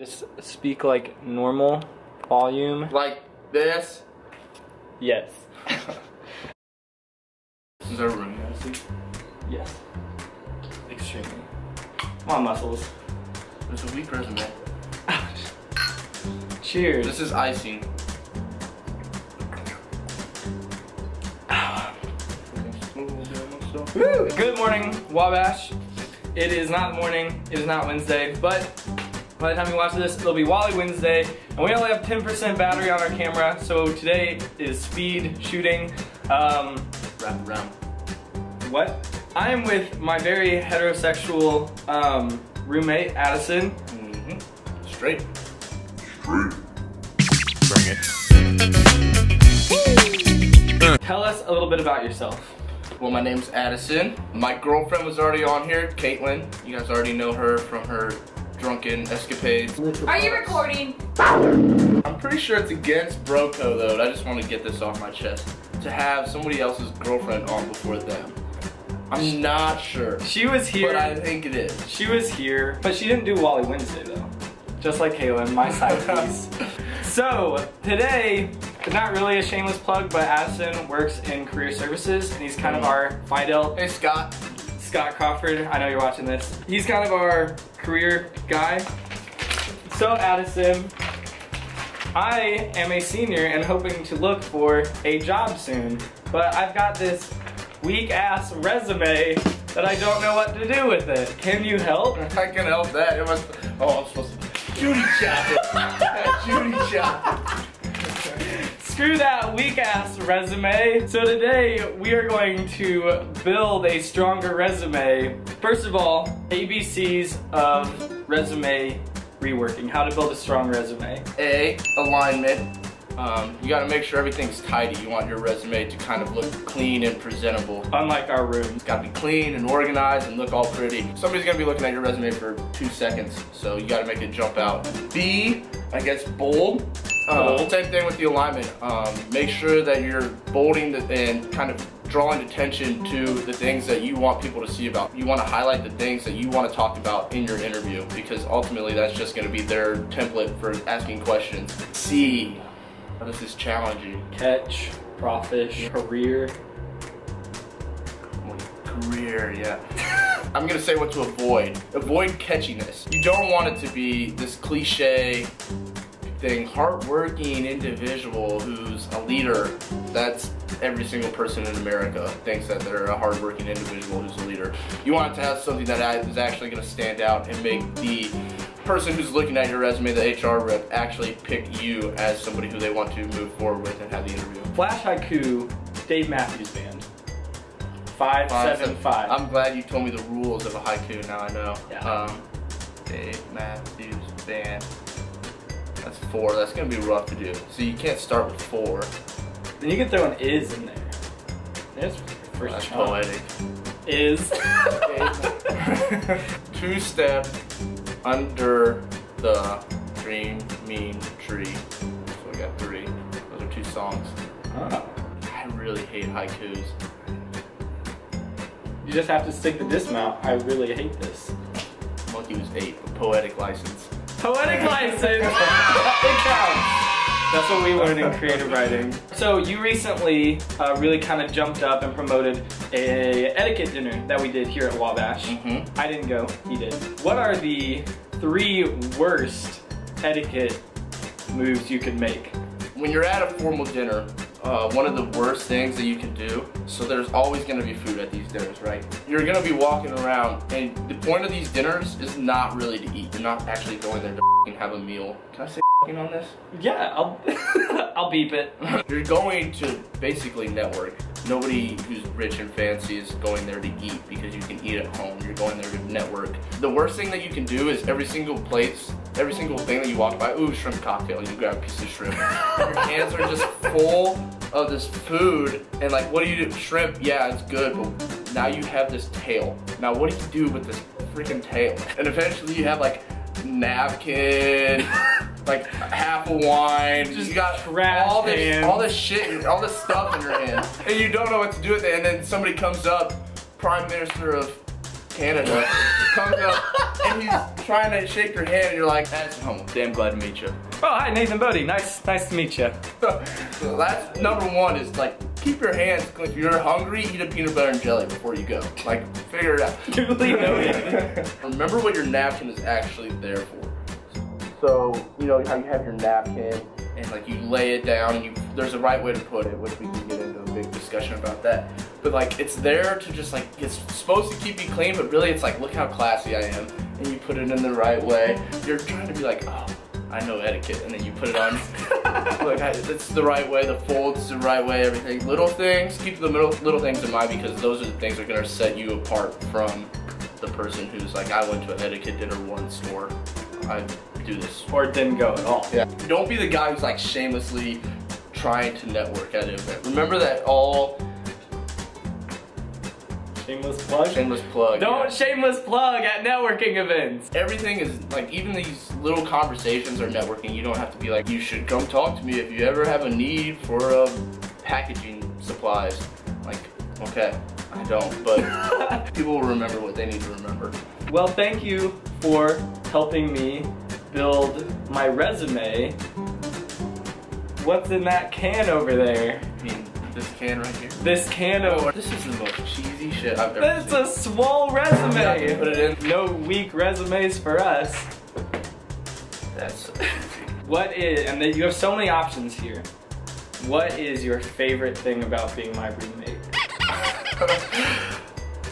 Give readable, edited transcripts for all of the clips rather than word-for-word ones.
Just speak like normal volume. Like this? Yes. This is our room, you guys see? Yes. Extremely. Come on, muscles. There's a weak resume. Cheers. This is icing. Good morning, Wabash. It is not morning, it is not Wednesday, but by the time you watch this, it'll be Wally Wednesday, and we only have 10% battery on our camera, so today is speed shooting. Wrap around. What? I am with my very heterosexual roommate, Addison. Straight. Bring it. Tell us a little bit about yourself. Well, my name's Addison. My girlfriend was already on here, Caitlin. You guys already know her from her drunken escapades. Are you recording? I'm pretty sure it's against bro code though, I just want to get this off my chest. To have somebody else's girlfriend on before them. I'm not sure. She was here. But I think it is. She was here, but she didn't do Wally Wednesday though. Just like Caitlin, my side piece. So, today, not really a shameless plug, but Addison works in career services, and he's kind of our Fidel. Hey, Scott. Scott Crawford, I know you're watching this. He's kind of our career guy. So, Addison, I am a senior and hoping to look for a job soon, but I've got this weak-ass resume that I don't know what to do with it. Can you help? I can help that. It must. Oh, I'm supposed to. Judy chop it. Judy chop it. Screw that weak-ass resume. So today we are going to build a stronger resume. First of all, ABCs of resume reworking. How to build a strong resume. A, alignment. You gotta make sure everything's tidy. You want your resume to kind of look clean and presentable. Unlike our room. It's gotta be clean and organized and look all pretty. Somebody's gonna be looking at your resume for 2 seconds, so you gotta make it jump out. B, I guess bold. Same thing with the alignment. Make sure that you're bolding and kind of drawing attention to the things that you want people to see about. You want to highlight the things that you want to talk about in your interview, because ultimately that's just going to be their template for asking questions. C, oh, this is challenging. Catch, crawfish, career. Career, yeah. I'm gonna say what to avoid. Avoid catchiness. You don't want it to be this cliche thing, hardworking individual who's a leader. That's every single person in America thinks that they're a hardworking individual who's a leader. You want it to have something that is actually gonna stand out and make the person who's looking at your resume, the HR rep, actually pick you as somebody who they want to move forward with and have the interview. Flash haiku, Dave Matthews Band. 575. I'm glad you told me the rules of a haiku, now I know. Yeah. Dave Matthews Band. That's 4, that's gonna be rough to do. So you can't start with 4. Then you can throw an is in there. There's your first That's chunk. poetic. Is. 2-step under the dreaming tree. So we got 3. Those are 2 songs. Oh. I really hate haikus. You just have to stick the dismount. I really hate this. Monkey was 8, a poetic license. Poetic license! It counts! That's what we learned in creative writing. So you recently really kind of jumped up and promoted a etiquette dinner that we did here at Wabash. I didn't go, he did. What are the 3 worst etiquette moves you could make? When you're at a formal dinner, one of the worst things that you can do, so there's always going to be food at these dinners, right? You're going to be walking around, and the point of these dinners is not really to eat. You're not actually going there to have a meal. Can I say on this? Yeah, I'll beep it. You're going to basically network. Nobody who's rich and fancy is going there to eat because you can eat at home. You're going there to network. The worst thing that you can do is every single place, every single thing that you walk by, ooh, shrimp cocktail, you grab a piece of shrimp. Your hands are just full of this food, and like, what do you do? Shrimp, yeah, it's good, but now you have this tail. Now what do you do with this freaking tail? And eventually you have like napkin, like half a wine, just you got all this shit, all this stuff in your hand, and you don't know what to do with it. And then somebody comes up, Prime Minister of Canada, comes up and he's trying to shake your hand and you're like, Addison Hummel, damn glad to meet you. Oh, hi, Nathan Bodie. Nice to meet you. So that's number one is like, keep your hands clean. If you're hungry, eat a peanut butter and jelly before you go. Like, figure it out. Duly noted. Remember what your napkin is actually there for. So, you know how you have your napkin and like you lay it down and there's a right way to put it, which we can get into a big discussion about that. But like, it's there to just like, it's supposed to keep you clean, but really it's like, look how classy I am. And you put it in the right way. You're trying to be like, oh, I know etiquette, and then you put it on. Like, it's the right way, the folds the right way, everything. Little things, keep the little things in mind because those are the things that are gonna set you apart from the person who's like, I went to an etiquette dinner once, or I do this. Or didn't go at all. Yeah. Don't be the guy who's like shamelessly trying to network at an event. Remember that all... Shameless plug? Shameless plug. Don't yeah. shameless plug at networking events. Everything is like, even these little conversations are networking. You don't have to be like, you should come talk to me if you ever have a need for packaging supplies. Like, okay, I don't, but people will remember what they need to remember. Well, thank you for helping me build my resume. What's in that can over there? I mean, this can right here. This can over. This is the most cheesy shit I've ever It's seen. a swole resume. Put it in. No weak resumes for us. That's What is, and then you have so many options here. What is your favorite thing about being my roommate?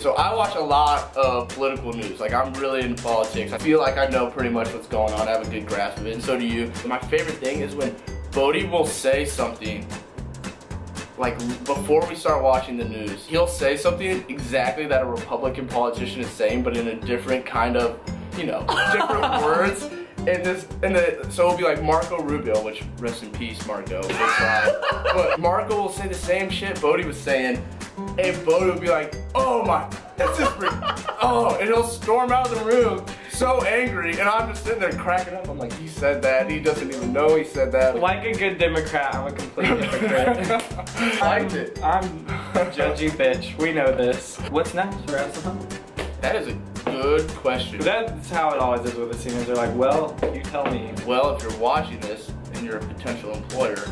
So I watch a lot of political news. Like, I'm really into politics. I feel like I know pretty much what's going on. I have a good grasp of it, and so do you. My favorite thing is when Bodie will say something, like before we start watching the news, he'll say something exactly that a Republican politician is saying, but in a different kind of, you know, different words. So it'll be like Marco Rubio, which rest in peace, Marco. But Marco will say the same shit Bodie was saying, and Bodie will be like, oh my, that's just oh, and he'll storm out of the room so angry, and I'm just sitting there cracking up. I'm like, he said that, he doesn't even know he said that. Like a good Democrat, I'm a complete hypocrite. I liked it. I'm a judgy bitch. We know this. What's next for Addison Hummel? That is a good question. That's how it always is with the seniors. They're like, well, you tell me. Well, if you're watching this and you're a potential employer,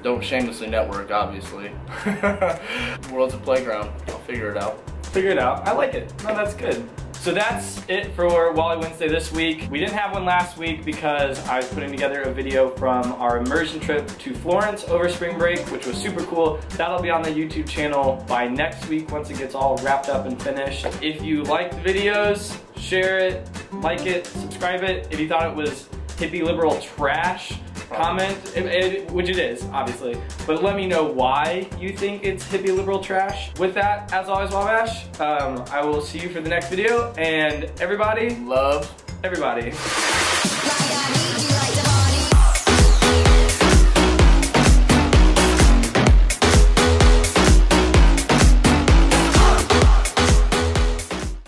don't shamelessly network, obviously. The world's a playground. I'll figure it out. Figure it out. I like it. No, that's good. So that's it for Wally Wednesday this week. We didn't have one last week because I was putting together a video from our immersion trip to Florence over spring break, which was super cool. That'll be on the YouTube channel by next week once it gets all wrapped up and finished. If you liked the videos, share it, like it, subscribe it. If you thought it was hippie liberal trash, comment, which it is, obviously. But let me know why you think it's hippie liberal trash. With that, as always, Wabash, I will see you for the next video. And everybody, Love everybody. Like I need you.